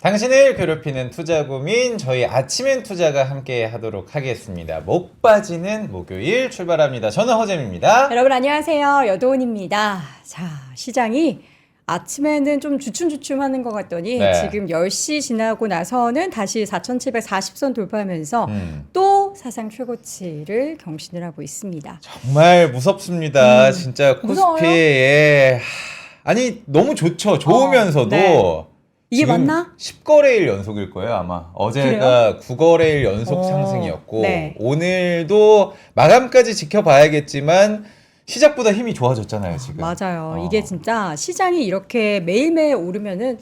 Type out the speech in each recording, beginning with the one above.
당신을 괴롭히는 투자 고민 저희 아침엔 투자가 함께 하도록 하겠습니다. 목 빠지는 목요일 출발합니다. 저는 허잼입니다. 여러분 안녕하세요. 여도은입니다. 자, 시장이 아침에는 좀 주춤주춤하는 것 같더니 네. 지금 10시 지나고 나서는 다시 4,740선 돌파하면서 음. 또 사상 최고치를 경신을 하고 있습니다. 정말 무섭습니다. 진짜 무서워요? 코스피에 아니 너무 좋죠. 좋으면서도 네. 이게 지금 맞나? 10거래일 연속일 거예요 아마. 어제가 9거래일 연속 상승이었고 네. 오늘도 마감까지 지켜봐야겠지만 시작보다 힘이 좋아졌잖아요 지금. 맞아요. 이게 진짜 시장이 이렇게 매일매일 오르면은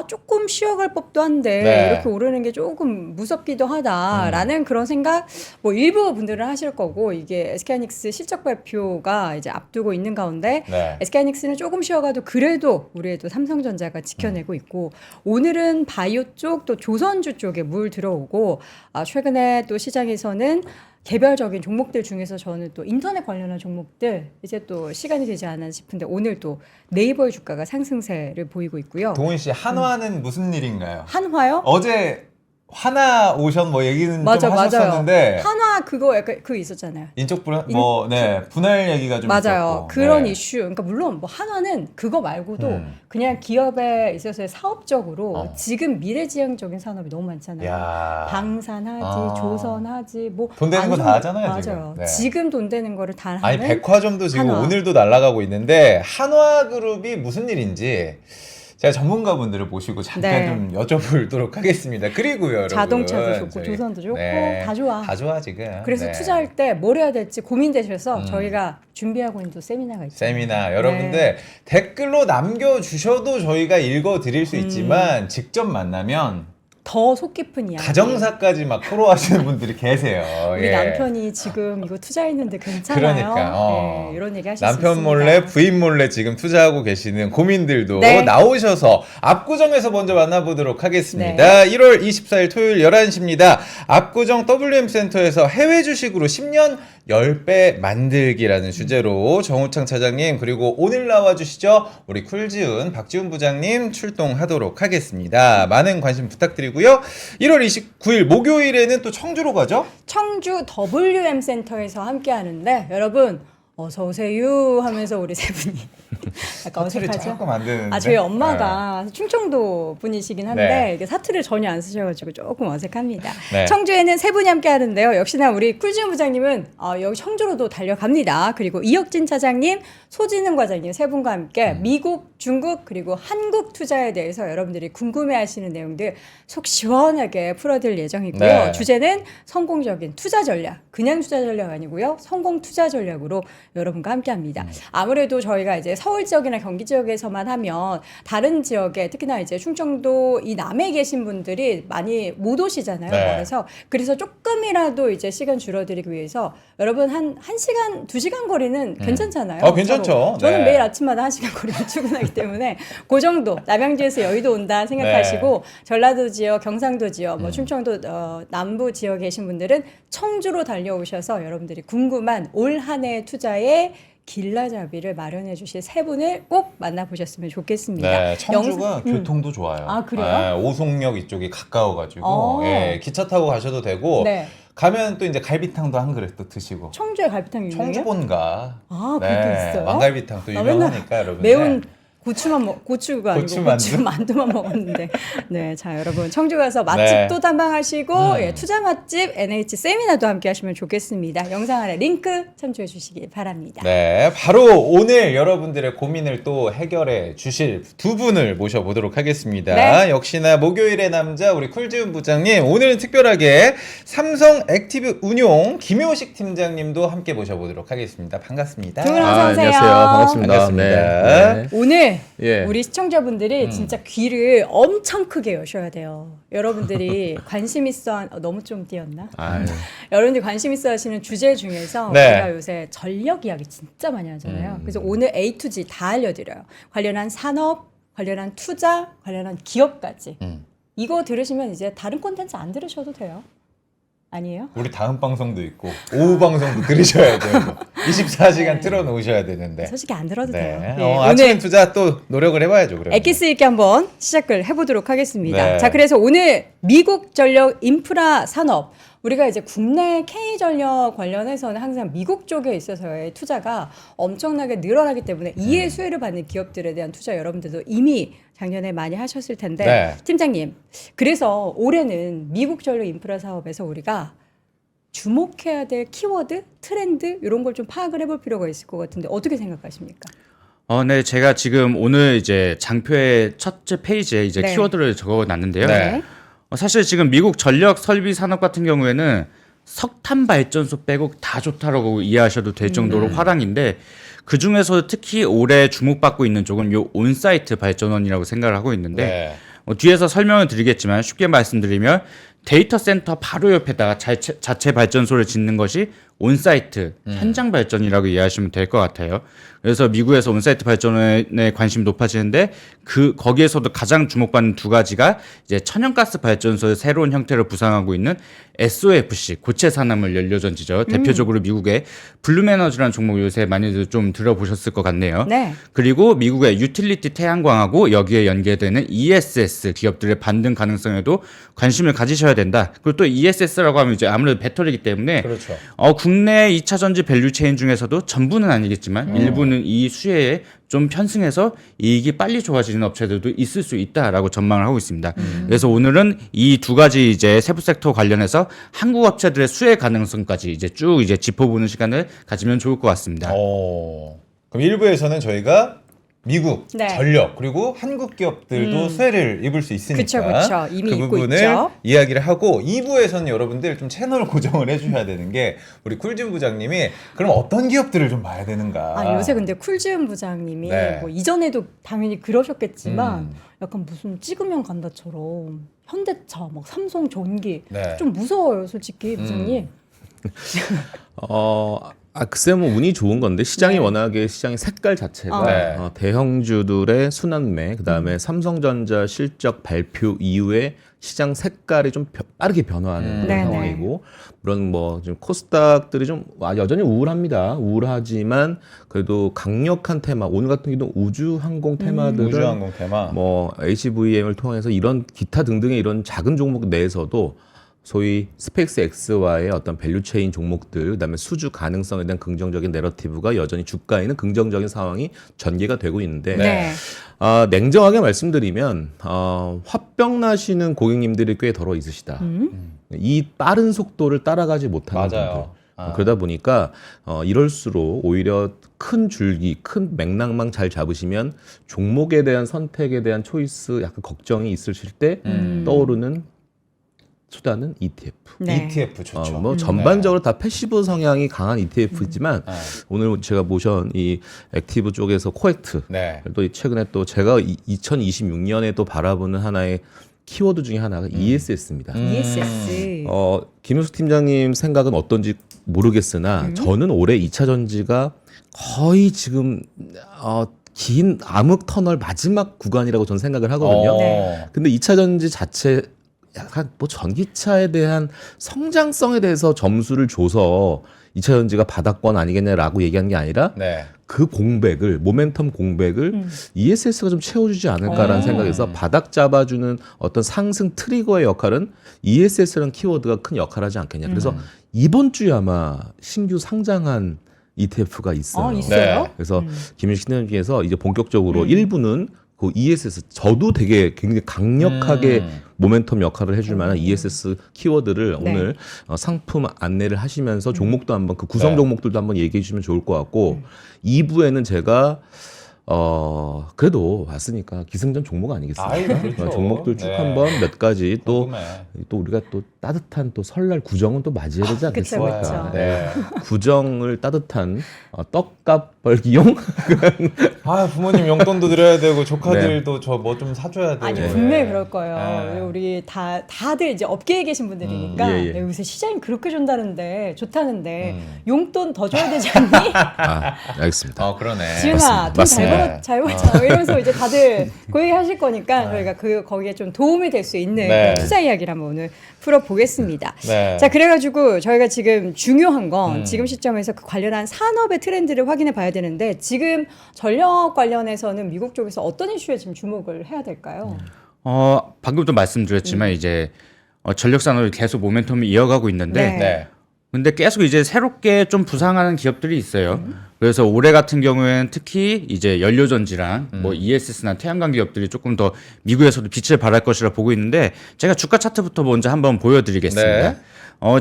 조금 쉬어갈 법도 한데 네. 이렇게 오르는 게 조금 무섭기도 하다라는 그런 생각 뭐 일부 분들은 하실 거고 이게 SK하이닉스 실적 발표가 이제 앞두고 있는 가운데 네. SK하이닉스는 조금 쉬어가도 그래도 우리의 또 삼성전자가 지켜내고 있고 오늘은 바이오 쪽 또 조선주 쪽에 물 들어오고 최근에 또 시장에서는 개별적인 종목들 중에서 저는 또 인터넷 관련한 종목들 이제 또 시간이 되지 않았나 싶은데 오늘 또 네이버의 주가가 상승세를 보이고 있고요. 동훈 씨 한화는 무슨 일인가요? 한화요? 어제 하나 오션 뭐 얘기는 맞아, 좀 하셨었는데 한화 그거 약간 그 있었잖아요. 인적 분할 분할 얘기가 좀 맞아요. 있었고. 그런 네. 이슈. 그러니까 물론 뭐 한화는 그거 말고도 음. 그냥 기업에 있어서의 사업적으로 어. 지금 미래지향적인 산업이 너무 많잖아요. 야. 방산하지, 조선하지, 뭐 돈 되는 거 다 하잖아요, 맞아요. 지금. 네. 지금 돈 되는 거를 다 하는. 아니 백화점도 지금 한화. 오늘도 날아가고 있는데 한화그룹이 무슨 일인지 제가 전문가분들을 모시고 잠깐 네. 좀 여쭤보도록 하겠습니다. 그리고요, 여러분. 자동차도 좋고 저희- 조선도 좋고 네. 다 좋아. 다 좋아 지금. 그래서 네. 투자할 때 뭘 해야 될지 고민되셔서 저희가 준비하고 있는 또 세미나가 있어요. 세미나 여러분들 댓글로 남겨주셔도 저희가 읽어드릴 수 있지만 직접 만나면 더 속 깊은 이야기. 가정사까지 막 토로하시는 분들이 계세요. 우리 예. 남편이 지금 이거 투자했는데 괜찮아요? 그러니까 네, 이런 얘기 하실 수 남편 있습니다. 몰래 부인 몰래 지금 투자하고 계시는 고민들도 네. 나오셔서 압구정에서 먼저 만나보도록 하겠습니다. 네. 1월 24일 토요일 11시입니다. 압구정 WM센터에서 해외 주식으로 10년 10배 만들기라는 주제로 정우창 차장님 그리고 오늘 나와주시죠. 우리 쿨지은 박지훈 부장님 출동하도록 하겠습니다. 많은 관심 부탁드리고요. 1월 29일 목요일에는 또 청주로 가죠? 청주 WM 센터에서 함께 하는데 여러분 어서 오세요 하면서 우리 세 분이 약간 사투리 어색하죠? 조금 안 되는데. 저희 엄마가 충청도 분이시긴 한데 네. 이게 사투리를 전혀 안 쓰셔가지고 조금 어색합니다. 네. 청주에는 세 분이 함께 하는데요. 역시나 우리 쿨지훈 부장님은 여기 청주로도 달려갑니다. 그리고 이혁진 차장님, 소진은 과장님 세 분과 함께 미국, 중국 그리고 한국 투자에 대해서 여러분들이 궁금해하시는 내용들 속 시원하게 풀어드릴 예정이고요. 네. 주제는 성공적인 투자 전략, 그냥 투자 전략 아니고요. 성공 투자 전략으로 여러분과 함께합니다. 아무래도 저희가 이제 서울 지역이나 경기 지역에서만 하면 다른 지역에 특히나 이제 충청도 이 남해 계신 분들이 많이 못 오시잖아요. 네. 그래서 조금이라도 이제 시간 줄여드리기 위해서 여러분 한 1시간, 2시간 거리는 괜찮잖아요. 괜찮죠. 서로. 저는 네. 매일 아침마다 1시간 거리로 출근하기 때문에 그 정도 남양주에서 여의도 온다 생각하시고 전라도 지역, 경상도 지역, 뭐 충청도 남부 지역에 계신 분들은 청주로 달려오셔서 여러분들이 궁금한 올 한 해의 투자에 길라잡이를 마련해 주실 세 분을 꼭 만나보셨으면 좋겠습니다. 네, 청주가 영상- 교통도 좋아요. 아, 그래요? 네, 오송역 이쪽이 가까워가지고 어. 예, 기차 타고 가셔도 되고 네. 가면 또 이제 갈비탕도 한 그릇 또 드시고 청주에 갈비탕 유명해요? 청주본가 아, 그것도 있어요? 왕갈비탕 또 나 맨날 유명하니까 여러분 매운 고추가 아니고 고추만두? 고추만두만 먹었는데 네, 자 여러분 청주 가서 맛집도 네. 탐방하시고 예, 투자 맛집 NH 세미나도 함께 하시면 좋겠습니다. 영상 아래 링크 참조해 주시기 바랍니다. 네, 바로 오늘 여러분들의 고민을 또 해결해 주실 두 분을 모셔보도록 하겠습니다. 네. 역시나 목요일의 남자 우리 쿨지훈 부장님 오늘은 특별하게 삼성 액티브 운용 김효식 팀장님도 함께 모셔보도록 하겠습니다. 반갑습니다. 두 분 어서 오세요. 안녕하세요. 반갑습니다. 반갑습니다. 네. 오늘 예. 우리 시청자분들이 진짜 귀를 엄청 크게 여셔야 돼요. 여러분들이 관심 있어 너무 좀 띄었나? 아유. 여러분들이 관심 있어 하시는 주제 중에서 네. 우리가 요새 전력 이야기 진짜 많이 하잖아요. 그래서 오늘 A to G 다 알려드려요. 관련한 산업, 관련한 투자, 관련한 기업까지. 이거 들으시면 이제 다른 콘텐츠 안 들으셔도 돼요. 아니에요? 우리 다음 방송도 있고 오후 방송도 들으셔야 돼요. 24시간 네. 틀어놓으셔야 되는데. 솔직히 안 들어도 네. 돼요. 네, 아침 오늘 투자 또 노력을 해봐야죠. 그러면. 엑기스 있게 한번 시작을 해보도록 하겠습니다. 네. 자, 그래서 오늘 미국 전력 인프라 산업, 우리가 이제 국내 K전력 관련해서는 항상 미국 쪽에 있어서의 투자가 엄청나게 늘어나기 때문에 이해 수혜를 받는 기업들에 대한 투자 여러분들도 이미 작년에 많이 하셨을 텐데 네. 팀장님, 그래서 올해는 미국 전력 인프라 사업에서 우리가 주목해야 될 키워드, 트렌드 이런 걸 좀 파악을 해볼 필요가 있을 것 같은데 어떻게 생각하십니까? 네, 제가 지금 오늘 이제 장표의 첫째 페이지에 이제 네. 키워드를 적어놨는데요. 네. 사실 지금 미국 전력 설비 산업 같은 경우에는 석탄 발전소 빼고 다 좋다라고 이해하셔도 될 정도로 화랑인데 그 중에서 특히 올해 주목받고 있는 쪽은 요 온사이트 발전원이라고 생각을 하고 있는데 네. 뒤에서 설명을 드리겠지만 쉽게 말씀드리면 데이터 센터 바로 옆에다가 자체 발전소를 짓는 것이 온사이트 현장 발전이라고 이해하시면 될 것 같아요. 그래서 미국에서 온사이트 발전에 관심이 높아지는데 거기에서도 가장 주목받는 두 가지가 이제 천연가스 발전소의 새로운 형태를 구상하고 있는 SOFC 고체 산화물 연료전지죠. 대표적으로 미국의 블룸에너지라는 종목 요새 많이들 좀 들어보셨을 것 같네요. 네. 그리고 미국의 유틸리티 태양광하고 여기에 연계되는 ESS 기업들의 반등 가능성에도 관심을 가지셔야 된다. 그리고 또 ESS라고 하면 이제 아무래도 배터리이기 때문에 그렇죠. 국내 2차 전지 밸류 체인 중에서도 전부는 아니겠지만 일부는 이 수혜에 좀 편승해서 이익이 빨리 좋아지는 업체들도 있을 수 있다라고 전망을 하고 있습니다. 그래서 오늘은 이 두 가지 이제 세부 섹터 관련해서 한국 업체들의 수혜 가능성까지 이제 쭉 이제 짚어보는 시간을 가지면 좋을 것 같습니다. 그럼 1부에서는 저희가 미국 네. 전력 그리고 한국 기업들도 수혜를 입을 수 있으니까 그쵸. 이미 그 입고 부분을 있죠. 이야기를 하고 2부에서는 여러분들 좀 채널 고정을 해주셔야 되는 게 우리 쿨진 부장님이 그럼 어떤 기업들을 좀 봐야 되는가. 요새 근데 쿨지은 부장님이 네. 뭐 이전에도 당연히 그러셨겠지만 음. 약간 무슨 찍으면 간다처럼 현대차, 막 삼성 전기 네. 좀 무서워요, 솔직히 부장님. 글쎄 뭐 운이 좋은 건데 시장이 네. 워낙에 시장의 색깔 자체가 네. 대형주들의 순환매 그다음에 삼성전자 실적 발표 이후에 시장 색깔이 좀 빠르게 변화하는 그런 네네. 상황이고 물론 뭐 좀 코스닥들이 좀 여전히 우울합니다. 우울하지만 그래도 강력한 테마 오늘 같은 경우도 우주항공 테마들은 우주항공 테마. 뭐 HVM을 통해서 이런 기타 등등의 이런 작은 종목 내에서도 소위 스페이스 X와의 어떤 밸류체인 종목들, 그다음에 수주 가능성에 대한 긍정적인 내러티브가 여전히 주가에는 긍정적인 상황이 전개가 되고 있는데 네. 냉정하게 말씀드리면 화병 나시는 고객님들이 꽤 덜어 있으시다. 이 빠른 속도를 따라가지 못하는 맞아요. 분들. 그러다 보니까 이럴수록 오히려 큰 줄기, 큰 맥락만 잘 잡으시면 종목에 대한 선택에 대한 초이스 약간 걱정이 있으실 때 떠오르는 수단은 ETF. 네. ETF 좋죠. 뭐 전반적으로 다 패시브 성향이 강한 ETF지만 네. 오늘 제가 모션 이 액티브 쪽에서 코액트 네. 또 최근에 또 제가 2026년에 또 바라보는 하나의 키워드 중에 하나가 ESS입니다. ESS. 김효수 팀장님 생각은 어떤지 모르겠으나 저는 올해 2차 전지가 거의 지금 긴 암흑 터널 마지막 구간이라고 저는 생각을 하거든요. 네. 근데 2차 전지 자체 약간 뭐 전기차에 대한 성장성에 대해서 점수를 줘서 2차 전지가 바닥권 아니겠냐라고 얘기한 게 아니라 네. 그 공백을 모멘텀 공백을 ESS가 좀 채워주지 않을까라는 생각에서 바닥 잡아주는 어떤 상승 트리거의 역할은 ESS라는 키워드가 큰 역할을 하지 않겠냐. 그래서 이번 주에 아마 신규 상장한 ETF가 있어요. 있어요? 네. 그래서 김윤식 팀장님께서 이제 본격적으로 일부는 그 ESS 저도 되게 굉장히 강력하게 모멘텀 역할을 해줄 만한 ESS 키워드를 네. 오늘 상품 안내를 하시면서 종목도 한번 그 구성 네. 종목들도 한번 얘기해 주시면 좋을 것 같고 2부에는 제가 그래도 왔으니까 기승전 종목 아니겠습니까? 아이, 그렇죠. 종목들 쭉 네. 한번 몇 가지 또 궁금해. 우리가 또 따뜻한 또 설날 구정은 또 맞이해야 되지 그쵸, 않겠습니까? 그쵸. 네. 구정을 따뜻한 떡값 벌기용? 아 부모님 용돈도 드려야 되고 조카들도 저 뭐 좀 사줘야 되고. 아니 네. 분명히 그럴 거예요. 네. 우리 다들 이제 업계에 계신 분들이니까 예, 예. 야, 요새 시장이 그렇게 좋다는데 용돈 더 줘야 되지 않니? 아, 알겠습니다. 그러네. 지은아 맞습니다. 잘 벌자 이러면서 이제 다들 그 얘기 하실 거니까 저희가 거기에 좀 도움이 될 수 있는 네. 투자 이야기를 한번 오늘 풀어보겠습니다. 네. 자 그래가지고 저희가 지금 중요한 건 지금 시점에서 그 관련한 산업의 트렌드를 확인해 봐야 되는데 지금 전력 관련해서는 미국 쪽에서 어떤 이슈에 지금 주목을 해야 될까요? 방금도 말씀드렸지만 이제 전력 산업이 계속 모멘텀을 이어가고 있는데 네. 네. 근데 계속 이제 새롭게 좀 부상하는 기업들이 있어요. 그래서 올해 같은 경우에는 특히 이제 연료전지랑 뭐 ESS나 태양광 기업들이 조금 더 미국에서도 빛을 발할 것이라 보고 있는데 제가 주가 차트부터 먼저 한번 보여드리겠습니다. 네.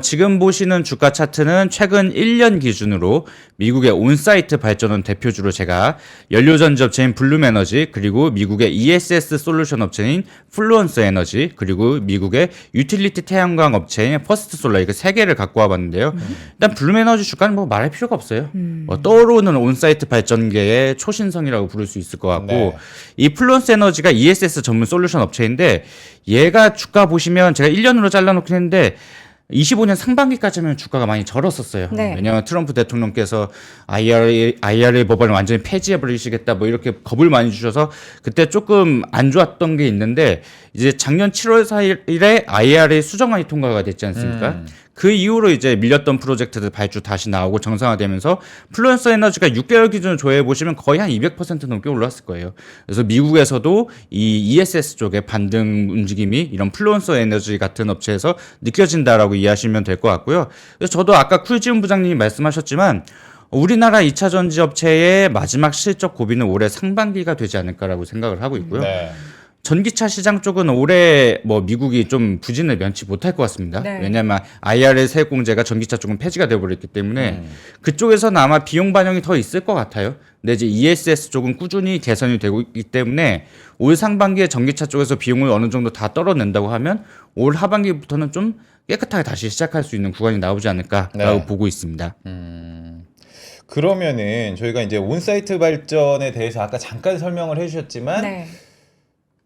지금 보시는 주가 차트는 최근 1년 기준으로 미국의 온사이트 발전원 대표주로 제가 연료전지 업체인 블룸에너지 그리고 미국의 ESS 솔루션 업체인 플루언스 에너지 그리고 미국의 유틸리티 태양광 업체인 퍼스트 솔라 이거 세 개를 갖고 와봤는데요. 일단 블룸에너지 주가는 뭐 말할 필요가 없어요. 떠오르는 온사이트 발전계의 초신성이라고 부를 수 있을 것 같고 네. 이 플루언스 에너지가 ESS 전문 솔루션 업체인데 얘가 주가 보시면 제가 1년으로 잘라놓긴 했는데 25년 상반기까지면 주가가 많이 절었었어요. 네. 왜냐하면 트럼프 대통령께서 IRA 법안을 완전히 폐지해버리시겠다 뭐 이렇게 겁을 많이 주셔서 그때 조금 안 좋았던 게 있는데 이제 작년 7월 4일에 IRA 수정안이 통과가 됐지 않습니까? 그 이후로 이제 밀렸던 프로젝트들 발주 다시 나오고 정상화되면서 플루언스 에너지가 6개월 기준으로 조회해 보시면 거의 한 200% 넘게 올랐을 거예요. 그래서 미국에서도 이 ESS 쪽의 반등 움직임이 이런 플루언스 에너지 같은 업체에서 느껴진다라고 이해하시면 될 것 같고요. 그래서 저도 아까 쿨지훈 부장님이 말씀하셨지만 우리나라 2차 전지 업체의 마지막 실적 고비는 올해 상반기가 되지 않을까라고 생각을 하고 있고요. 네. 전기차 시장 쪽은 올해 뭐 미국이 좀 부진을 면치 못할 것 같습니다. 네. 왜냐하면 IRA 세액 공제가 전기차 쪽은 폐지가 되어버렸기 때문에 그쪽에서는 아마 비용 반영이 더 있을 것 같아요. 근데 이제 ESS 쪽은 꾸준히 개선이 되고 있기 때문에 올 상반기에 전기차 쪽에서 비용을 어느 정도 다 떨어낸다고 하면 올 하반기부터는 좀 깨끗하게 다시 시작할 수 있는 구간이 나오지 않을까라고 네. 보고 있습니다. 그러면은 저희가 이제 온사이트 발전에 대해서 아까 잠깐 설명을 해주셨지만 네.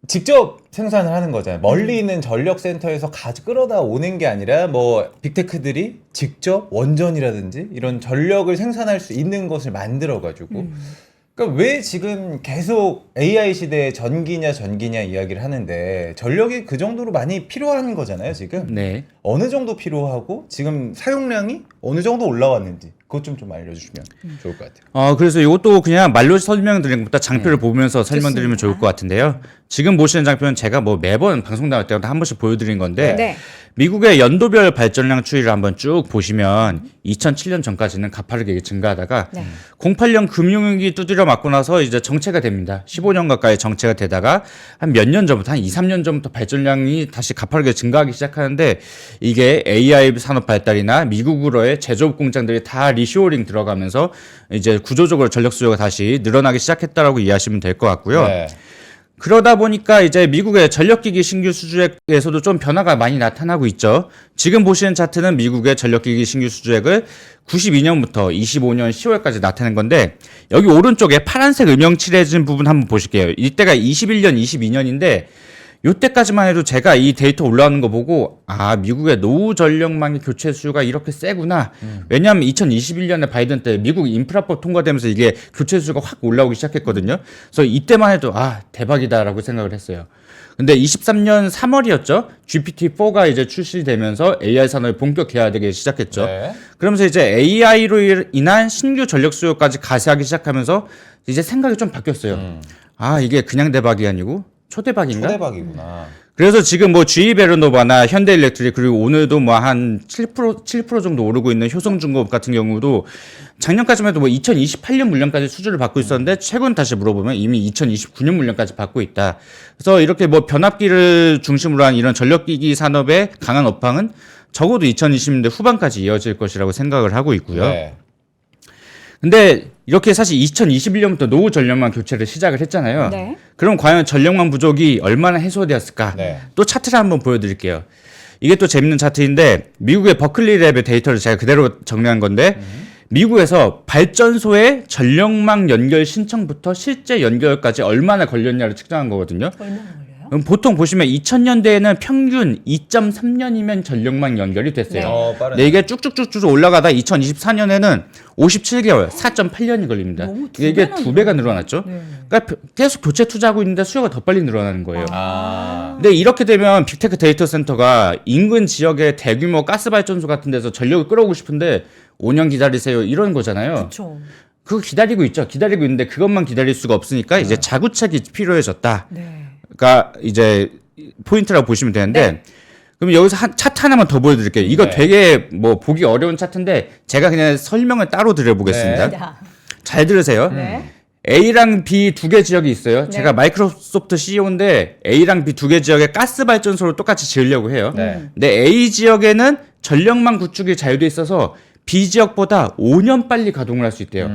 직접 생산을 하는 거잖아요. 멀리 있는 전력 센터에서 끌어다 오는 게 아니라 뭐 빅테크들이 직접 원전이라든지 이런 전력을 생산할 수 있는 것을 만들어 가지고 그러니까 왜 지금 계속 AI 시대에 전기냐 이야기를 하는데 전력이 그 정도로 많이 필요한 거잖아요, 지금. 네. 어느 정도 필요하고 지금 사용량이 어느 정도 올라왔는지 그것 좀 알려주시면 좋을 것 같아요. 그래서 이것도 그냥 말로 설명드리는 것보다 장표를 보면서 설명드리면 좋을 것 같은데요. 지금 보시는 장표는 제가 뭐 매번 방송 나올 때마다 한 번씩 보여드린 건데 네. 미국의 연도별 발전량 추이를 한번 쭉 보시면 2007년 전까지는 가파르게 증가하다가 네. 08년 금융위기 두드려 맞고 나서 이제 정체가 됩니다. 15년 가까이 정체가 되다가 한 몇 년 전부터 한 2, 3년 전부터 발전량이 다시 가파르게 증가하기 시작하는데 이게 AI 산업 발달이나 미국으로의 제조업 공장들이 다 리쇼어링 들어가면서 이제 구조적으로 전력 수요가 다시 늘어나기 시작했다라고 이해하시면 될 것 같고요. 네. 그러다 보니까 이제 미국의 전력기기 신규 수주액에서도 좀 변화가 많이 나타나고 있죠. 지금 보시는 차트는 미국의 전력기기 신규 수주액을 92년부터 25년 10월까지 나타낸 건데 여기 오른쪽에 파란색 음영 칠해진 부분 한번 보실게요. 이때가 21년, 22년인데 요때까지만 해도 제가 이 데이터 올라오는 거 보고 미국의 노후 전력망의 교체 수요가 이렇게 세구나. 왜냐하면 2021년에 바이든 때 미국 인프라법 통과되면서 이게 교체 수요가 확 올라오기 시작했거든요. 그래서 이때만 해도 대박이다라고 생각을 했어요. 근데 23년 3월이었죠. GPT-4가 이제 출시되면서 AI 산업이 본격 개화되기 시작했죠. 네. 그러면서 이제 AI로 인한 신규 전력 수요까지 가세하기 시작하면서 이제 생각이 좀 바뀌었어요. 이게 그냥 대박이 아니고 초대박인가? 초대박이구나. 그래서 지금 뭐 GE 베르노바나 현대일렉트릭 그리고 오늘도 뭐 한 7% 정도 오르고 있는 효성중공업 같은 경우도 작년까지만 해도 뭐 2028년 물량까지 수주를 받고 있었는데 최근 다시 물어보면 이미 2029년 물량까지 받고 있다. 그래서 이렇게 뭐 변압기를 중심으로 한 이런 전력기기 산업의 강한 업황은 적어도 2020년대 후반까지 이어질 것이라고 생각을 하고 있고요. 네. 근데 이렇게 사실 2021년부터 노후 전력망 교체를 시작을 했잖아요. 네. 그럼 과연 전력망 부족이 얼마나 해소되었을까? 네. 또 차트를 한번 보여드릴게요. 이게 또 재밌는 차트인데 미국의 버클리 랩의 데이터를 제가 그대로 정리한 건데 미국에서 발전소의 전력망 연결 신청부터 실제 연결까지 얼마나 걸렸냐를 측정한 거거든요. 얼마나 걸려요? 보통 보시면 2000년대에는 평균 2.3년이면 전력망 연결이 됐어요. 네. 빠르네. 네, 이게 쭉쭉쭉쭉 올라가다 2024년에는 57개월, 4.8년이 걸립니다. 너무 두 이게 배나 두 배가 늘어났죠. 네. 그러니까 계속 교체 투자하고 있는데 수요가 더 빨리 늘어나는 거예요. 아. 근데 이렇게 되면 빅테크 데이터 센터가 인근 지역의 대규모 가스 발전소 같은 데서 전력을 끌어오고 싶은데 5년 기다리세요 이런 거잖아요. 그렇죠. 그거 기다리고 있죠. 기다리고 있는데 그것만 기다릴 수가 없으니까 이제 자구책이 필요해졌다. 네. 가 이제 포인트라고 보시면 되는데 그럼 여기서 한 차트 하나만 더 보여드릴게요. 이거 네. 되게 뭐 보기 어려운 차트인데 제가 그냥 설명을 따로 드려보겠습니다. 네. 잘 들으세요. 네. A랑 B 두 개 지역이 있어요. 네. 제가 마이크로소프트 CEO인데 A랑 B 두 개 지역에 가스 발전소를 똑같이 지으려고 해요. 네. 근데 A 지역에는 전력망 구축이 잘 돼 있어서 B 지역보다 5년 빨리 가동을 할 수 있대요.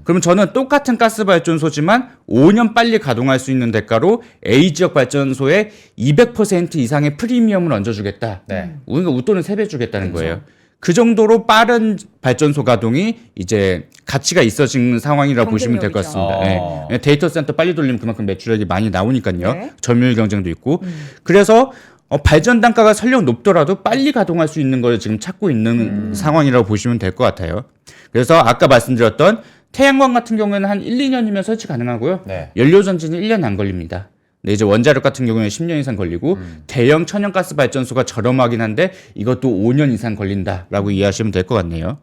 그러면 저는 똑같은 가스 발전소지만 5년 빨리 가동할 수 있는 대가로 A 지역 발전소에 200% 이상의 프리미엄을 얹어주겠다. 네. 우리가 웃돈을 3배 주겠다는 거예요. 그 정도로 빠른 발전소 가동이 이제 가치가 있어진 상황이라고 보시면 될 것 같습니다. 경쟁력이죠. 네. 데이터 센터 빨리 돌리면 그만큼 매출액이 많이 나오니까요. 네. 점유율 경쟁도 있고. 그래서 발전 단가가 설령 높더라도 빨리 가동할 수 있는 걸 지금 찾고 있는 상황이라고 보시면 될 것 같아요. 그래서 아까 말씀드렸던 태양광 같은 경우에는 한 1, 2년이면 설치 가능하고요. 네. 연료전지는 1년 안 걸립니다. 근데 이제 원자력 같은 경우에는 10년 이상 걸리고 대형 천연가스 발전소가 저렴하긴 한데 이것도 5년 이상 걸린다라고 이해하시면 될 것 같네요.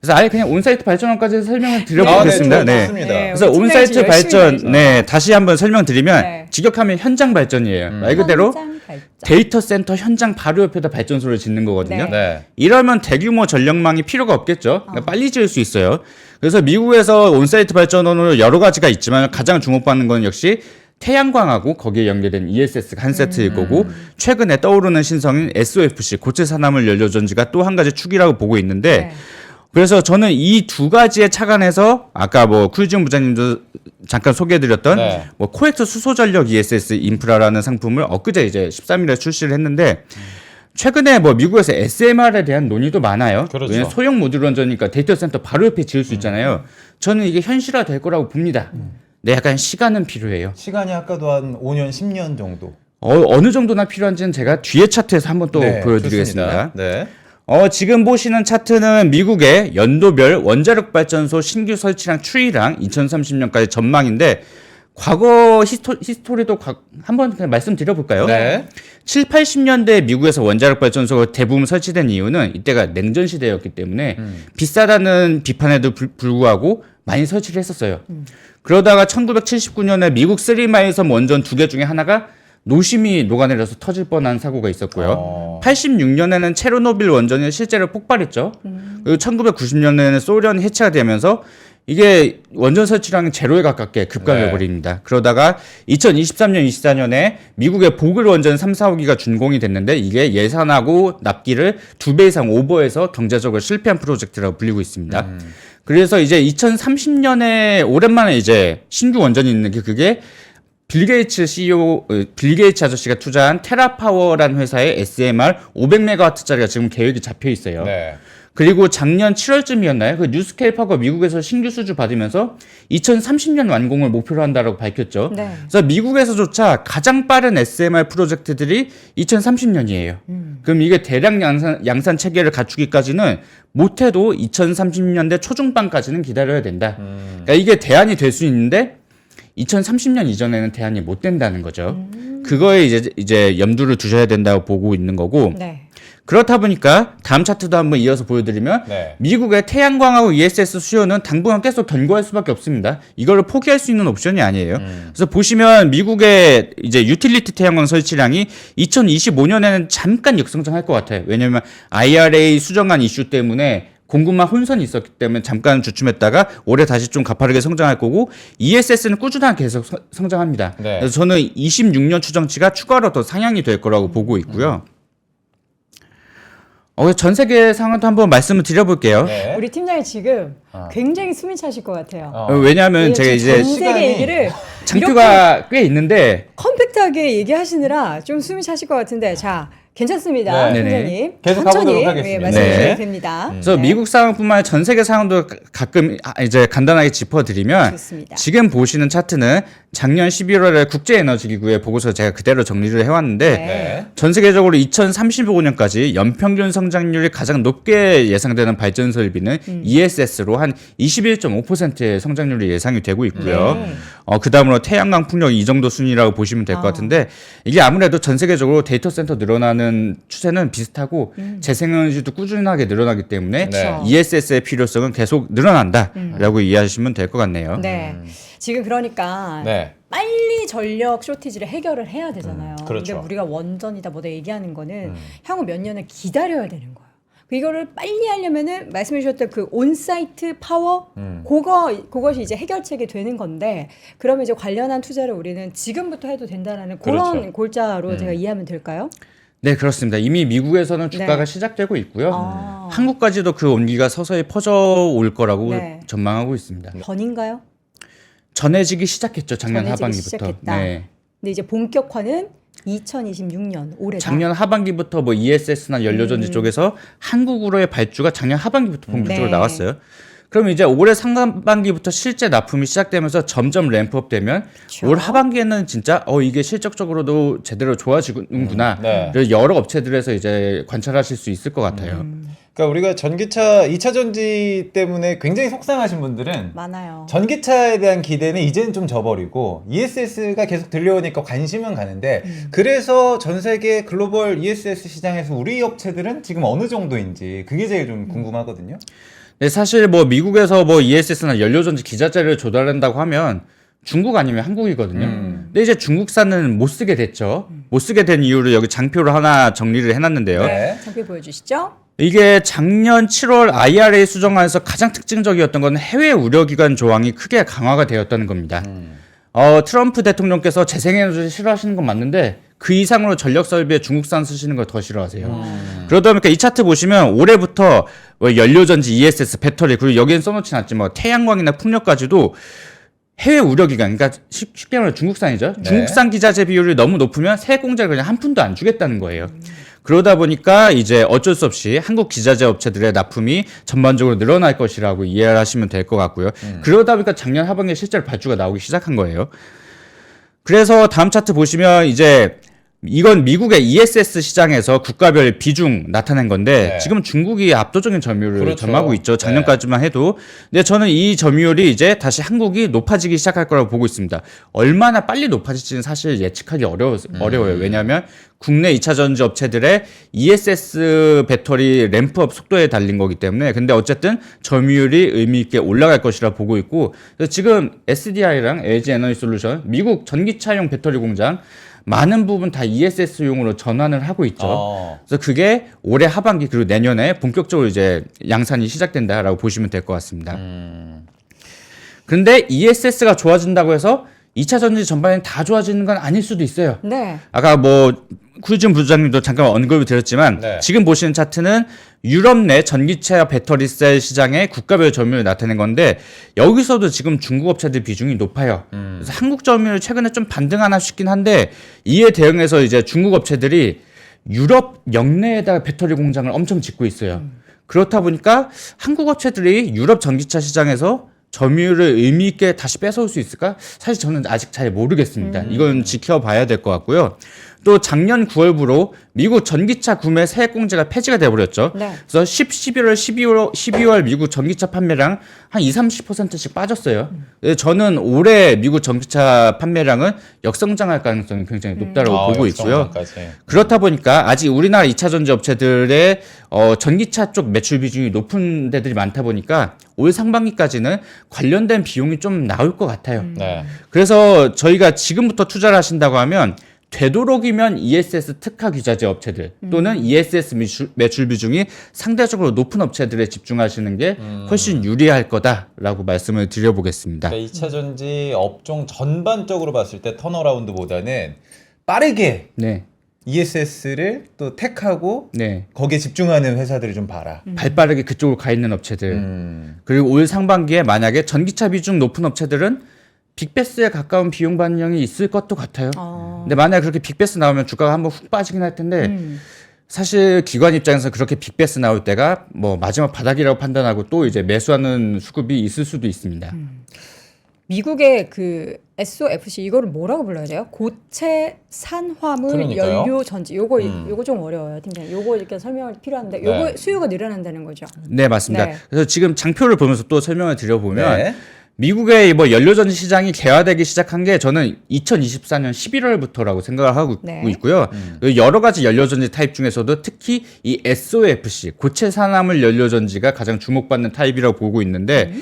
그래서 아예 그냥 온사이트 발전원까지 설명을 드려보겠습니다. 네, 네. 좋습니다. 네, 그래서 우리 팀장님 온사이트 열심히 발전, 다니시네요. 네, 다시 한번 설명드리면 네. 직역하면 현장 발전이에요. 말 그대로 현장 발전. 데이터 센터 현장 바로 옆에다 발전소를 짓는 거거든요. 네. 네. 이러면 대규모 전력망이 필요가 없겠죠. 그러니까 빨리 지을 수 있어요. 그래서 미국에서 온사이트 발전원으로 여러 가지가 있지만 가장 주목받는 건 역시 태양광하고 거기에 연계된 ESS 한 세트일 거고 최근에 떠오르는 신성인 SOFC 고체 산화물 연료전지가 또 한 가지 축이라고 보고 있는데 네. 그래서 저는 이 두 가지에 착안해서 아까 뭐 쿨지훈 부장님도 잠깐 소개해드렸던 네. 뭐 코엑스 수소전력 ESS 인프라라는 상품을 엊그제 이제 13일에 출시를 했는데 최근에 뭐 미국에서 SMR에 대한 논의도 많아요. 그렇죠. 왜냐면 소형 모듈 원전이니까 데이터 센터 바로 옆에 지을 수 있잖아요. 저는 이게 현실화 될 거라고 봅니다. 근데 약간 시간은 필요해요. 시간이 아까도 한 5년, 10년 정도. 어느 정도나 필요한지는 제가 뒤에 차트에서 한번 또 네, 보여드리겠습니다. 좋습니다. 네. 지금 보시는 차트는 미국의 연도별 원자력 발전소 신규 설치량 추이랑 2030년까지 전망인데 과거 히스토리도 한번 그냥 말씀드려볼까요? 네. 7, 80년대 미국에서 원자력 발전소가 대부분 설치된 이유는 이때가 냉전 시대였기 때문에 비싸다는 비판에도 불구하고 많이 설치를 했었어요. 그러다가 1979년에 미국 쓰리마일섬 원전 2개 중에 하나가 노심이 녹아내려서 터질 뻔한 사고가 있었고요. 86년에는 체르노빌 원전이 실제로 폭발했죠. 그리고 1990년에는 소련이 해체가 되면서 이게 원전 설치량이 제로에 가깝게 급감해 네. 버립니다. 그러다가 2023년, 24년에 미국의 보글 원전 3, 4호기가 준공이 됐는데 이게 예산하고 납기를 2배 이상 오버해서 경제적으로 실패한 프로젝트라고 불리고 있습니다. 그래서 이제 2030년에 오랜만에 이제 신규 원전이 있는 게 그게 빌 게이츠 CEO, 빌 게이츠 아저씨가 투자한 테라파워라는 회사의 SMR 500메가와트짜리가 지금 계획이 잡혀 있어요. 네. 그리고 작년 7월쯤이었나요? 그 뉴스케이퍼가 미국에서 신규 수주 받으면서 2030년 완공을 목표로 한다고 밝혔죠. 네. 그래서 미국에서조차 가장 빠른 SMR 프로젝트들이 2030년이에요. 그럼 이게 대량 양산 체계를 갖추기까지는 못해도 2030년대 초중반까지는 기다려야 된다. 그러니까 이게 대안이 될 수 있는데 2030년 이전에는 대안이 못 된다는 거죠. 그거에 이제 염두를 두셔야 된다고 보고 있는 거고. 네. 그렇다 보니까 다음 차트도 한번 이어서 보여드리면 네. 미국의 태양광하고 ESS 수요는 당분간 계속 견고할 수밖에 없습니다. 이거를 포기할 수 있는 옵션이 아니에요. 그래서 보시면 미국의 이제 유틸리티 태양광 설치량이 2025년에는 잠깐 역성장할 것 같아요. 왜냐하면 IRA 수정안 이슈 때문에 공급망 혼선이 있었기 때문에 잠깐 주춤했다가 올해 다시 좀 가파르게 성장할 거고 ESS는 꾸준하게 계속 성장합니다. 네. 그래서 저는 26년 추정치가 추가로 더 상향이 될 거라고 보고 있고요. 전 세계 상황도 한번 말씀을 드려볼게요. 네. 우리 팀장이 지금 굉장히 숨이 차실 것 같아요. 왜냐하면 제가 이제 전 세계 시간이- 얘기를 이렇게 장표가 꽤 있는데 컴팩트하게 얘기하시느라 좀 숨이 차실 것 같은데 자 괜찮습니다, 네. 팀장님. 계속 천천히 가보도록 하겠습니다. 말씀해 주셔도 네. 됩니다. 그래서 미국 상황뿐만 아니라 전 세계 상황도 가끔 이제 간단하게 짚어드리면 좋습니다. 지금 보시는 차트는 작년 11월에 국제에너지기구의 보고서 제가 그대로 정리를 해왔는데 네. 전 세계적으로 2035년까지 연평균 성장률이 가장 높게 예상되는 발전 설비는 ESS로 한 21.5%의 성장률이 예상이 되고 있고요. 네. 그 다음으로 태양광 풍력 이 정도 순위라고 보시면 될 것 같은데 이게 아무래도 전 세계적으로 데이터 센터 늘어나는 추세는 비슷하고 재생에너지도 꾸준하게 늘어나기 때문에 네. ESS의 필요성은 계속 늘어난다라고 이해하시면 될 것 같네요. 네. 지금 그러니까 네. 빨리 전력 쇼티지를 해결을 해야 되잖아요. 그렇죠. 근데 우리가 원전이다 뭐다 얘기하는 거는 향후 몇 년을 기다려야 되는 거예요. 이거를 빨리 하려면은 말씀해 주셨던 그 온사이트 파워 그것이 이제 해결책이 되는 건데 그러면 이제 관련한 투자를 우리는 지금부터 해도 된다라는 그런 그렇죠. 골자로 제가 이해하면 될까요? 네, 그렇습니다. 이미 미국에서는 주가가 네. 시작되고 있고요. 아. 한국까지도 그 온기가 서서히 퍼져올 거라고 네. 전망하고 있습니다. 전인가요? 전해지기 시작했죠, 작년 전해지기 하반기부터. 시작했다. 네. 근데 이제 본격화는 2026년 올해다. 작년 하반기부터 뭐 ESS나 연료전지 쪽에서 한국으로의 발주가 작년 하반기부터 본격적으로 네. 나왔어요. 그럼 이제 올해 상반기부터 실제 납품이 시작되면서 점점 램프업 되면 그렇죠. 올 하반기에는 진짜 이게 실적적으로도 제대로 좋아지는구나. 네. 그래서 여러 업체들에서 이제 관찰하실 수 있을 것 같아요. 그러니까 우리가 전기차 2차 전지 때문에 굉장히 속상하신 분들은 많아요. 전기차에 대한 기대는 이제는 좀 져버리고 ESS가 계속 들려오니까 관심은 가는데 그래서 전 세계 글로벌 ESS 시장에서 우리 업체들은 지금 어느 정도인지 그게 제일 좀 궁금하거든요. 네, 사실 뭐 미국에서 뭐 ESS나 연료전지 기자재를 조달한다고 하면 중국 아니면 한국이거든요. 근데 이제 중국산은 못 쓰게 됐죠. 못 쓰게 된 이유를 여기 장표로 하나 정리를 해놨는데요. 네. 잠깐 보여주시죠. 이게 작년 7월 IRA 수정안에서 가장 특징적이었던 건 해외 우려기관 조항이 크게 강화가 되었다는 겁니다. 트럼프 대통령께서 재생에너지 싫어하시는 건 맞는데 그 이상으로 전력 설비에 중국산 쓰시는 걸 더 싫어하세요. 그러다 보니까 이 차트 보시면 올해부터 연료전지, ESS, 배터리 그리고 여기엔 써놓진 않지만 뭐 태양광이나 풍력까지도 해외 우려기관, 그러니까 쉽게 말하면 중국산이죠. 네. 중국산 기자재 비율이 너무 높으면 세액 공제를 그냥 한 푼도 안 주겠다는 거예요. 그러다 보니까 이제 어쩔 수 없이 한국 기자재 업체들의 납품이 전반적으로 늘어날 것이라고 이해를 하시면 될 것 같고요. 그러다 보니까 작년 하반기에 실제로 발주가 나오기 시작한 거예요. 그래서 다음 차트 보시면 이제 이건 미국의 ESS 시장에서 국가별 비중 나타낸 건데 네. 지금 중국이 압도적인 점유율을 그렇죠. 점하고 있죠. 작년까지만 해도. 근데 저는 이 점유율이 이제 다시 한국이 높아지기 시작할 거라고 보고 있습니다. 얼마나 빨리 높아질지는 사실 예측하기 어려워요. 왜냐하면 국내 2차 전지 업체들의 ESS 배터리 램프업 속도에 달린 거기 때문에 근데 어쨌든 점유율이 의미 있게 올라갈 것이라 보고 있고 그래서 지금 SDI랑 LG 에너지 솔루션 미국 전기차용 배터리 공장 많은 부분 다 ESS용으로 전환을 하고 있죠. 그래서 그게 올해 하반기 그리고 내년에 본격적으로 이제 양산이 시작된다라고 보시면 될 것 같습니다. 그런데 ESS가 좋아진다고 해서 2차 전지 전반에 다 좋아지는 건 아닐 수도 있어요. 네. 아까 뭐 쿠이준 부장님도 잠깐 언급을 드렸지만 네. 지금 보시는 차트는 유럽 내 전기차 배터리 셀 시장의 국가별 점유율을 나타낸 건데 여기서도 지금 중국 업체들 비중이 높아요. 그래서 한국 점유율 최근에 좀 반등하나 싶긴 한데 이에 대응해서 이제 중국 업체들이 유럽 역내에다가 배터리 공장을 엄청 짓고 있어요. 그렇다 보니까 한국 업체들이 유럽 전기차 시장에서 점유율을 의미 있게 다시 뺏어올 수 있을까? 사실 저는 아직 잘 모르겠습니다. 이건 지켜봐야 될 것 같고요. 또 작년 9월부로 미국 전기차 구매 세액 공제가 폐지가 돼버렸죠. 네. 그래서 11월, 12월 미국 전기차 판매량 한 20-30%씩 빠졌어요. 저는 올해 미국 전기차 판매량은 역성장할 가능성이 굉장히 높다고 보고 있고요. 그렇다 보니까 아직 우리나라 2차 전지 업체들의 전기차 쪽 매출 비중이 높은 데들이 많다 보니까 올 상반기까지는 관련된 비용이 좀 나올 것 같아요. 네. 그래서 저희가 지금부터 투자를 하신다고 하면 되도록이면 ESS 특화 기자재 업체들 또는 ESS 매출 비중이 상대적으로 높은 업체들에 집중하시는 게 훨씬 유리할 거다라고 말씀을 드려보겠습니다. 그러니까 2차 전지 업종 전반적으로 봤을 때 턴어라운드보다는 빠르게 네, ESS를 또 택하고 네. 거기에 집중하는 회사들을 좀 봐라. 발빠르게 그쪽으로 가 있는 업체들. 그리고 올 상반기에 만약에 전기차 비중 높은 업체들은 빅베스에 가까운 비용 반영이 있을 것도 같아요. 근데 만약에 그렇게 빅베스 나오면 주가가 한번 훅 빠지긴 할 텐데 사실 기관 입장에서 그렇게 빅베스 나올 때가 뭐 마지막 바닥이라고 판단하고 또 이제 매수하는 수급이 있을 수도 있습니다. 미국의 그 SOFC 이거를 뭐라고 불러야 돼요? 고체 산화물 그러니까요. 연료 전지. 요거 좀 어려워요, 팀장님. 요거 이렇게 설명이 필요한데 요거 네. 수요가 늘어난다는 거죠. 네, 맞습니다. 네. 그래서 지금 장표를 보면서 또 설명을 드려보면 네. 미국의 뭐 연료전지 시장이 개화되기 시작한 게 저는 2024년 11월부터라고 생각을 하고 네. 있고요. 여러 가지 연료전지 타입 중에서도 특히 이 SOFC 고체 산화물 연료전지가 가장 주목받는 타입이라고 보고 있는데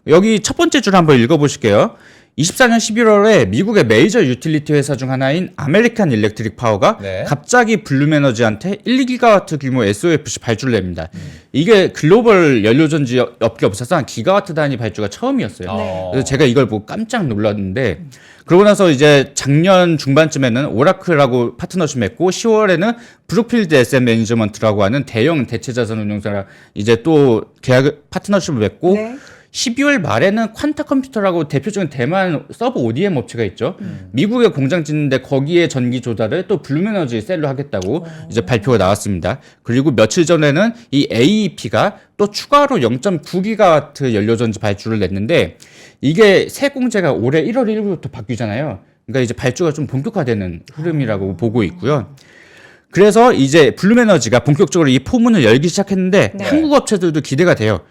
여기 첫 번째 줄 한번 읽어보실게요. 24년 11월에 미국의 메이저 유틸리티 회사 중 하나인 아메리칸 일렉트릭 파워가 네. 갑자기 블룸에너지한테 1기가와트 규모 SOFC 발주를 냅니다. 이게 글로벌 연료전지 업계 업체에서 한 기가와트 단위 발주가 처음이었어요. 네. 그래서 제가 이걸 보고 깜짝 놀랐는데 그러고 나서 이제 작년 중반쯤에는 오라클하고 파트너십 맺고 10월에는 브룩필드 SM 매니저먼트라고 하는 대형 대체자산 운용사랑 이제 또 계약 파트너십을 맺고 네. 12월 말에는 퀀타 컴퓨터라고 대표적인 대만 서브 ODM 업체가 있죠. 미국에 공장 짓는데 거기에 전기 조달을 또 블룸에너지 셀로 하겠다고 이제 발표가 나왔습니다. 그리고 며칠 전에는 이 AEP가 또 추가로 0.9기가와트 연료전지 발주를 냈는데 이게 세 공제가 올해 1월 1일부터 바뀌잖아요. 그러니까 이제 발주가 좀 본격화되는 흐름이라고 보고 있고요. 그래서 이제 블룸에너지가 본격적으로 이 포문을 열기 시작했는데 네. 한국 업체들도 기대가 돼요.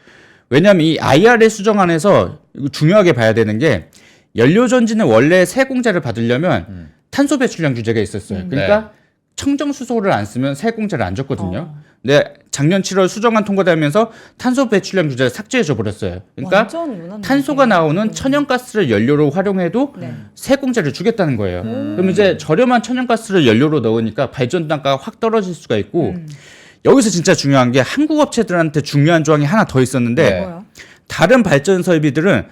왜냐하면 이 IRA 수정안에서 이거 중요하게 봐야 되는 게 연료전지는 원래 세공제를 받으려면 탄소 배출량 규제가 있었어요. 그러니까 청정수소를 안 쓰면 세공제를 안 줬거든요. 근데 작년 7월 수정안 통과되면서 탄소 배출량 규제를 삭제해줘 버렸어요. 그러니까 완전 무난하네. 탄소가 나오는 천연가스를 연료로 활용해도 네. 세공제를 주겠다는 거예요. 그럼 이제 저렴한 천연가스를 연료로 넣으니까 발전 단가가 확 떨어질 수가 있고 여기서 진짜 중요한 게 한국 업체들한테 중요한 조항이 하나 더 있었는데 네. 뭐요? 다른 발전 설비들은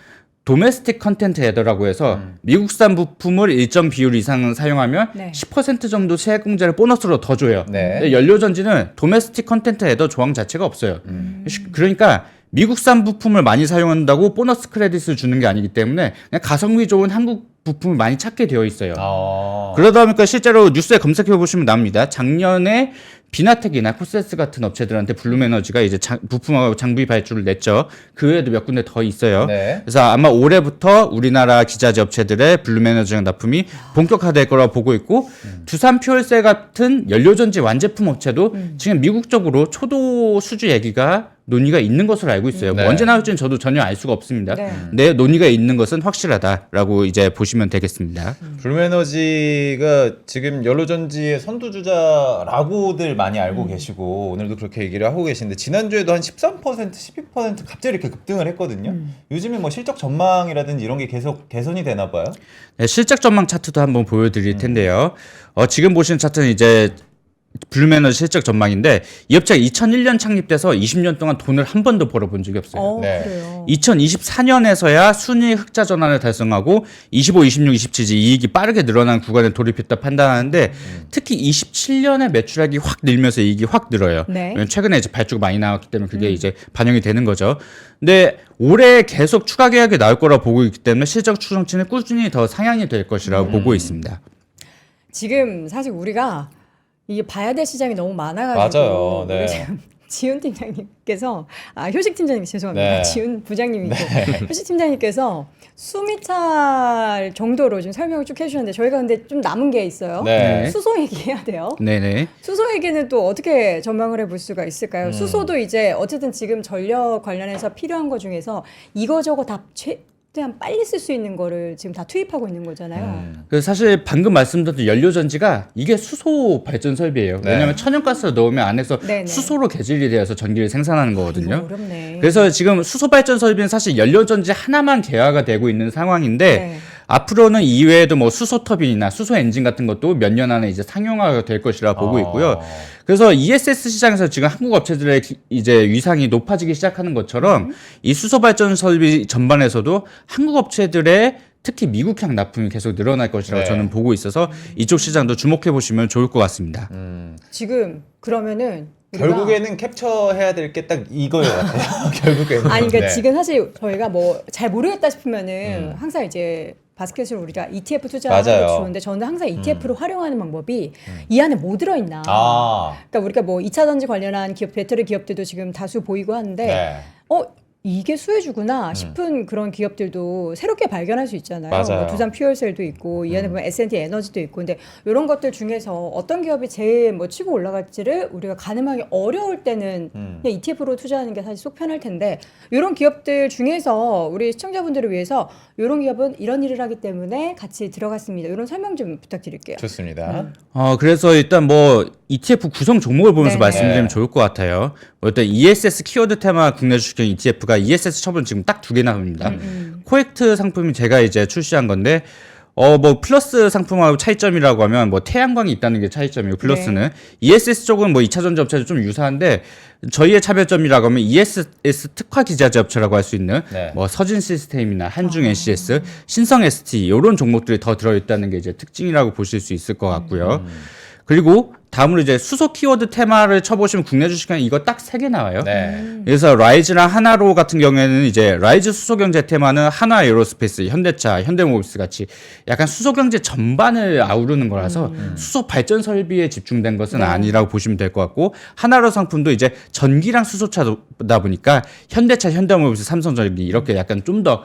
도메스틱 컨텐트 헤더라고 해서 미국산 부품을 일정 비율 이상 사용하면 네. 10% 정도 세공제를 보너스로 더 줘요. 네. 근데 연료전지는 도메스틱 컨텐트 헤더 조항 자체가 없어요. 그러니까 미국산 부품을 많이 사용한다고 보너스 크레딧을 주는 게 아니기 때문에 그냥 가성비 좋은 한국 부품을 많이 찾게 되어 있어요. 그러다 보니까 실제로 뉴스에 검색해 보시면 나옵니다. 작년에 비나텍이나 코세스 같은 업체들한테 블룸에너지가 이제 부품하고 장비 발주를 냈죠. 그 외에도 몇 군데 더 있어요. 네. 그래서 아마 올해부터 우리나라 기자재 업체들의 블룸에너지랑 납품이 본격화될 거라고 보고 있고 두산 퓨얼셀 같은 연료전지 완제품 업체도 지금 미국 쪽으로 초도 수주 얘기가 논의가 있는 것으로 알고 있어요. 네. 뭐 언제 나올지는 저도 전혀 알 수가 없습니다. 네. 네, 논의가 있는 것은 확실하다라고 이제 보시면 되겠습니다. 블룸에너지가 지금 연료전지의 선두주자라고들 많이 알고 계시고 오늘도 그렇게 얘기를 하고 계신데 지난주에도 한 13%, 12% 갑자기 이렇게 급등을 했거든요. 요즘에 뭐 실적 전망이라든지 이런 게 계속 개선이 되나 봐요. 네, 실적 전망 차트도 한번 보여드릴 텐데요. 지금 보시는 차트는 이제 블룸에너지 실적 전망인데 이 업체가 2001년 창립돼서 20년 동안 돈을 한 번도 벌어본 적이 없어요. 네. 그래요. 2024년에서야 순위 흑자 전환을 달성하고 25, 26, 27지 이익이 빠르게 늘어난 구간에 돌입했다 판단하는데 특히 27년에 매출액이 확 늘면서 이익이 확 늘어요. 네. 왜냐면 최근에 이제 발주가 많이 나왔기 때문에 그게 이제 반영이 되는 거죠. 근데 올해 계속 추가 계약이 나올 거라 보고 있기 때문에 실적 추정치는 꾸준히 더 상향이 될 것이라고 보고 있습니다. 지금 사실 우리가 이게 봐야 될 시장이 너무 많아가지고 맞아요. 네. 우리 지금 지훈 팀장님께서 효식 팀장님 죄송합니다. 네. 지훈 부장님이고 효식 팀장님께서 숨이 찰 정도로 지금 설명을 쭉 해주셨는데 저희가 근데 좀 남은 게 있어요. 네. 수소 얘기해야 돼요. 네네. 수소 얘기는 또 어떻게 전망을 해볼 수가 있을까요? 수소도 이제 어쨌든 지금 전력 관련해서 필요한 것 중에서 이거저거 다 최대한 빨리 쓸 수 있는 거를 지금 다 투입하고 있는 거잖아요. 그래서 사실 방금 말씀드린 연료전지가 이게 수소 발전 설비예요. 네. 왜냐하면 천연가스를 넣으면 안에서 네네. 수소로 개질이 되어서 전기를 생산하는 이거 거거든요. 어렵네. 그래서 지금 수소 발전 설비는 사실 연료전지 하나만 개화가 되고 있는 상황인데 네. 앞으로는 이외에도 뭐 수소 터빈이나 수소 엔진 같은 것도 몇 년 안에 이제 상용화가 될 것이라 보고 있고요. 그래서 ESS 시장에서 지금 한국 업체들의 이제 위상이 높아지기 시작하는 것처럼 이 수소 발전 설비 전반에서도 한국 업체들의 특히 미국향 납품이 계속 늘어날 것이라고 네. 저는 보고 있어서 이쪽 시장도 주목해 보시면 좋을 것 같습니다. 지금 그러면은 우리가 결국에는 캡처해야 될 게 딱 이거예요 같아요. 결국에는. 아니 그러니까 네. 지금 사실 저희가 뭐 잘 모르겠다 싶으면은 항상 이제 바스켓을 우리가 ETF 투자하는 맞아요. 게 좋은데 저는 항상 ETF로 활용하는 방법이 이 안에 뭐 들어있나. 그러니까 우리가 뭐 2차 전지 관련한 기업, 배터리 기업들도 지금 다수 보이고 하는데 네. 이게 수혜주구나 싶은 그런 기업들도 새롭게 발견할 수 있잖아요. 맞아요. 뭐 두산 퓨얼셀도 있고 이 안에 보면 S&T 에너지도 있고 근데 이런 것들 중에서 어떤 기업이 제일 뭐 치고 올라갈지를 우리가 가늠하기 어려울 때는 그냥 ETF로 투자하는 게 사실 속 편할 텐데 이런 기업들 중에서 우리 시청자분들을 위해서 이런 기업은 이런 일을 하기 때문에 같이 들어갔습니다. 이런 설명 좀 부탁드릴게요. 좋습니다. 그래서 일단 뭐 ETF 구성 종목을 보면서 네네. 말씀드리면 좋을 것 같아요. 일단 ESS 키워드 테마 국내 주식형 ETF가 ESS 처분 지금 딱 2개 나옵니다. 코엑트 상품이 제가 이제 출시한 건데 뭐 플러스 상품하고 차이점이라고 하면 뭐 태양광이 있다는 게 차이점이고 플러스는 ESS 쪽은 뭐 2차 전지 업체도 좀 유사한데 저희의 차별점이라고 하면 ESS 특화 기자재 업체라고 할 수 있는 네. 뭐 서진 시스템이나 한중 NCS, 신성 ST 이런 종목들이 더 들어있다는 게 이제 특징이라고 보실 수 있을 것 같고요. 그리고 다음으로 이제 수소 키워드 테마를 쳐보시면 국내 주식은 이거 딱 3개 나와요. 네. 그래서 라이즈랑 하나로 같은 경우에는 이제 라이즈 수소경제 테마는 한화 에어로스페이스, 현대차, 현대모비스 같이 약간 수소경제 전반을 아우르는 거라서 수소 발전 설비에 집중된 것은 아니라고 보시면 될 것 같고 하나로 상품도 이제 전기랑 수소차다 보니까 현대차, 현대모비스, 삼성전기 이렇게 약간 좀 더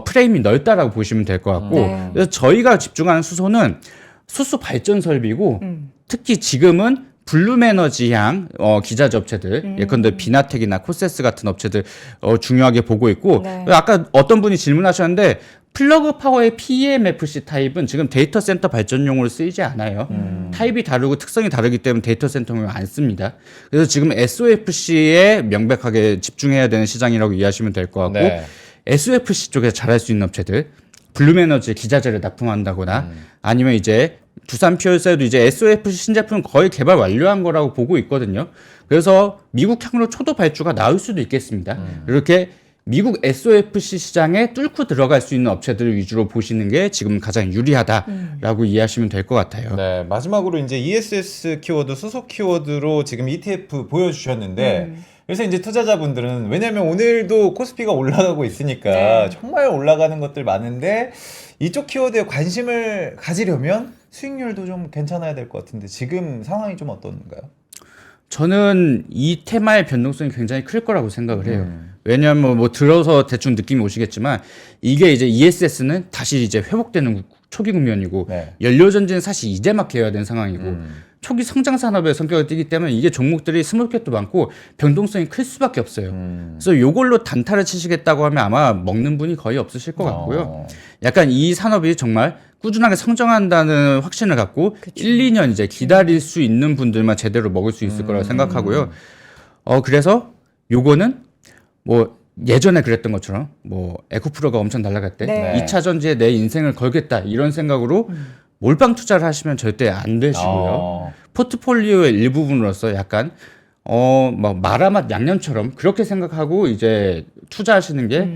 프레임이 넓다라고 보시면 될 것 같고 네. 그래서 저희가 집중하는 수소는 수소 발전 설비고 특히 지금은 블룸에너지향 기자재 업체들 예컨대 비나텍이나 코세스 같은 업체들 중요하게 보고 있고 네. 아까 어떤 분이 질문하셨는데 플러그 파워의 PEMFC 타입은 지금 데이터 센터 발전용으로 쓰이지 않아요. 타입이 다르고 특성이 다르기 때문에 데이터 센터용을 안 씁니다. 그래서 지금 SOFC에 명백하게 집중해야 되는 시장이라고 이해하시면 될 것 같고 네. SOFC 쪽에서 잘할 수 있는 업체들 블룸에너지 기자재를 납품한다거나 아니면 이제 두산 퓨얼셀도 이제 SOFC 신제품 거의 개발 완료한 거라고 보고 있거든요. 그래서 미국향으로 초도 발주가 나올 수도 있겠습니다. 이렇게 미국 SOFC 시장에 뚫고 들어갈 수 있는 업체들 위주로 보시는 게 지금 가장 유리하다라고 이해하시면 될 것 같아요. 네, 마지막으로 이제 ESS 키워드, 수소 키워드로 지금 ETF 보여주셨는데, 그래서 이제 투자자분들은 왜냐면 오늘도 코스피가 올라가고 있으니까 네. 정말 올라가는 것들 많은데 이쪽 키워드에 관심을 가지려면 수익률도 좀 괜찮아야 될 것 같은데 지금 상황이 좀 어떤가요? 저는 이 테마의 변동성이 굉장히 클 거라고 생각을 해요. 왜냐하면 뭐 들어서 대충 느낌이 오시겠지만 이게 이제 ESS는 다시 이제 회복되는 초기 국면이고 네. 연료전지는 사실 이제 막 개화된 된 상황이고 초기 성장 산업의 성격을 띠기 때문에 이게 종목들이 스몰캡도 많고 변동성이 클 수밖에 없어요. 그래서 이걸로 단타를 치시겠다고 하면 아마 먹는 분이 거의 없으실 것 같고요. 약간 이 산업이 정말 꾸준하게 성장한다는 확신을 갖고 1, 2년 이제 기다릴 수 있는 분들만 제대로 먹을 수 있을 거라고 생각하고요. 그래서 요거는 뭐 예전에 그랬던 것처럼 뭐 에코프로가 엄청 날아갈 때 네. 2차 전지에 내 인생을 걸겠다 이런 생각으로 몰빵 투자를 하시면 절대 안 되시고요. 포트폴리오의 일부분으로서 약간 뭐 마라맛 양념처럼 그렇게 생각하고 이제 투자하시는 게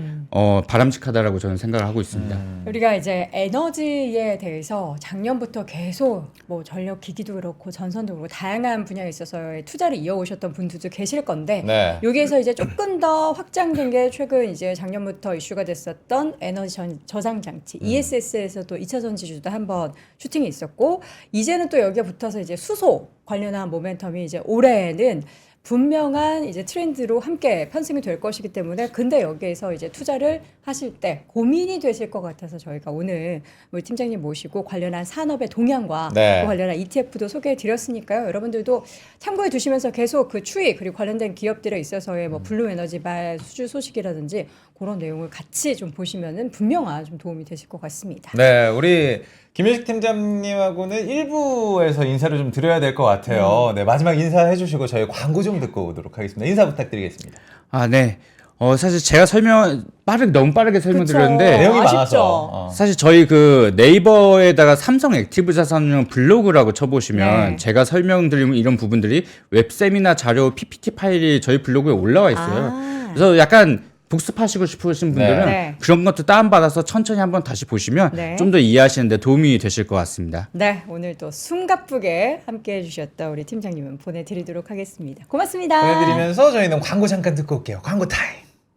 바람직하다라고 저는 생각을 하고 있습니다. 우리가 이제 에너지에 대해서 작년부터 계속 뭐 전력 기기도 그렇고 전선도 그렇고 다양한 분야에 있어서의 투자를 이어오셨던 분들도 계실 건데 네. 여기에서 이제 조금 더 확장된 게 최근 이제 작년부터 이슈가 됐었던 에너지 저장 장치 ESS에서도 2차 전지주도 한번 슈팅이 있었고 이제는 또 여기에 붙어서 이제 수소 관련한 모멘텀이 이제 올해는 분명한 이제 트렌드로 함께 편승이 될 것이기 때문에 근데 여기에서 이제 투자를 하실 때 고민이 되실 것 같아서 저희가 오늘 우리 팀장님 모시고 관련한 산업의 동향과 네. 또 관련한 ETF도 소개해 드렸으니까요. 여러분들도 참고해 두시면서 계속 그 추이 그리고 관련된 기업들에 있어서의 뭐 블루에너지 발 수주 소식이라든지 그런 내용을 같이 좀 보시면은 분명한 좀 도움이 되실 것 같습니다. 네, 우리 김현식 팀장님하고는 1부에서 인사를 좀 드려야 될 것 같아요. 네, 마지막 인사해 주시고 저희 광고 좀 듣고 오도록 하겠습니다. 인사 부탁드리겠습니다. 네. 사실 제가 너무 빠르게 설명드렸는데 그쵸. 내용이 아쉽죠. 많아서. 사실 저희 그 네이버에다가 삼성 액티브 자산운용 블로그라고 쳐보시면 네. 제가 설명드리는 이런 부분들이 웹세미나 자료 PPT 파일이 저희 블로그에 올라와 있어요. 아. 그래서 약간 복습하시고 싶으신 분들은 네. 그런 것도 다운받아서 천천히 한번 다시 보시면 네. 좀 더 이해하시는 데 도움이 되실 것 같습니다. 네, 오늘 또 숨가쁘게 함께 해주셨던 우리 팀장님은 보내드리도록 하겠습니다. 고맙습니다. 보내드리면서 저희는 광고 잠깐 듣고 올게요. 광고 타임.